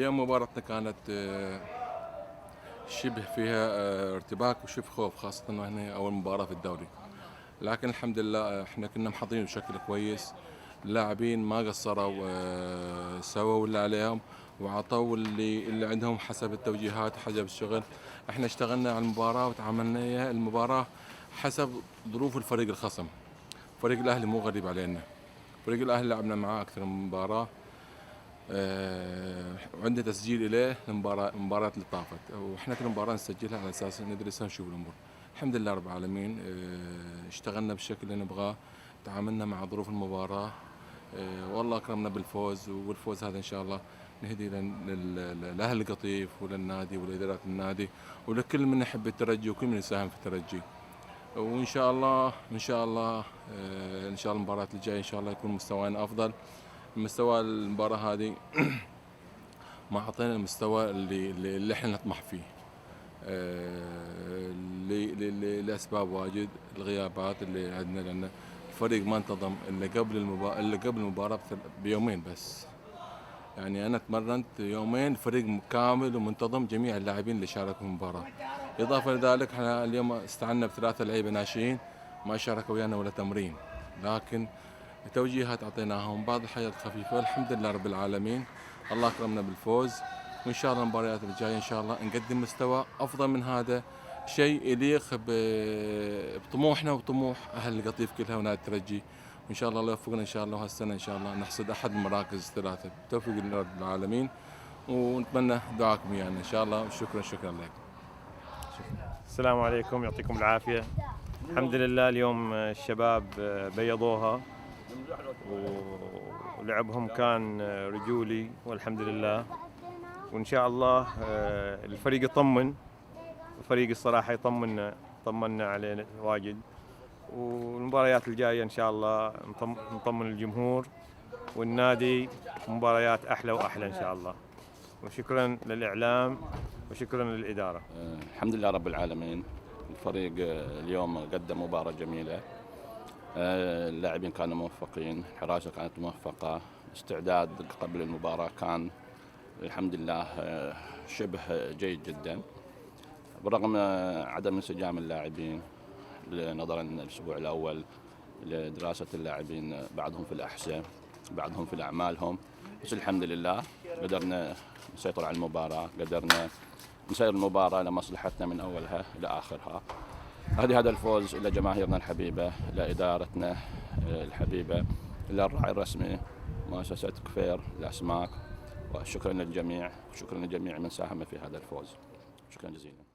اليوم مباراتنا كانت شبه فيها ارتباك وشبه خوف، خاصة انه هنا اول مباراة في الدوري. لكن الحمد لله احنا كنا محضرين بشكل كويس. اللاعبين ما قصروا، سووا اللي عليهم وعطوا اللي عندهم حسب التوجيهات وحسب الشغل. احنا اشتغلنا على المباراة وتعاملنا ويا المباراة حسب ظروف الفريق الخصم. فريق الاهلي مو غريب علينا. فريق الاهلي لعبنا معاه اكثر من مباراة، وعندنا تسجيل إليه المباراة اللي طافت، واحنا كل مباراة نسجلها على اساس ندرسها ونشوف الامور. الحمد لله رب العالمين، اشتغلنا بالشكل اللي نبغاه، تعاملنا مع ظروف المباراة، والله اكرمنا بالفوز، والفوز هذا ان شاء الله نهدي لاهل القطيف وللنادي ولاداره النادي ولكل من يحب الترجي وكل من يساهم في الترجي. وان شاء الله ان شاء الله ان شاء الله المباراة الجاية ان شاء الله يكون مستوانا افضل. مستوى المباراة هذه ما أعطينا المستوى اللي احنا نطمح فيه، لأسباب واجد. الغيابات اللي عندنا، لأن الفريق ما انتظم إلا قبل المباراة بيومين بس. يعني أنا تمرنت يومين، فريق كامل ومنتظم جميع اللاعبين اللي شاركوا في المباراة. إضافة لذلك احنا اليوم استعنا ب3 لعيبة ناشئين ما شاركوا ويانا ولا تمرين، لكن توجيهات اعطيناهم، بعض الحاجات خفيفه. والحمد لله رب العالمين، الله اكرمنا بالفوز. وان شاء الله المباريات الجايه ان شاء الله نقدم مستوى افضل من هذا، شيء يليق بطموحنا وطموح اهل القطيف كلها ونادي الترجي. وان شاء الله يوفقنا ان شاء الله هالسنه ان شاء الله نحصد احد المراكز ال3 بتوفيق رب العالمين. ونتمنى دعاكم يعني ان شاء الله. شكرا لك. السلام عليكم، يعطيكم العافيه. الحمد لله اليوم الشباب بيضوها ولعبهم كان رجولي والحمد لله. وإن شاء الله الفريق يطمن، الفريق الصراحة طمنا عليه واجد. والمباريات الجاية إن شاء الله نطمن الجمهور والنادي، مباريات أحلى وأحلى إن شاء الله. وشكرا للإعلام وشكرا للإدارة. الحمد لله رب العالمين. الفريق اليوم قدم مباراة جميلة، اللاعبين كانوا موفقين، الحراسة كانت موفقة، استعداد قبل المباراة كان الحمد لله شبه جيد جدا، برغم عدم انسجام اللاعبين نظرا الأسبوع الأول لدراسة اللاعبين، بعضهم في الأحساء بعضهم في أعمالهم. بس الحمد لله قدرنا نسيطر على المباراة، قدرنا نسير المباراة لمصلحتنا من أولها إلى آخرها. هذا الفوز إلى جماهيرنا الحبيبة، إلى إدارتنا الحبيبة، إلى الراعي الرسمي مؤسسة كفير للأسماك، وشكرا للجميع وشكرا لجميع من ساهم في هذا الفوز. شكرا جزيلا.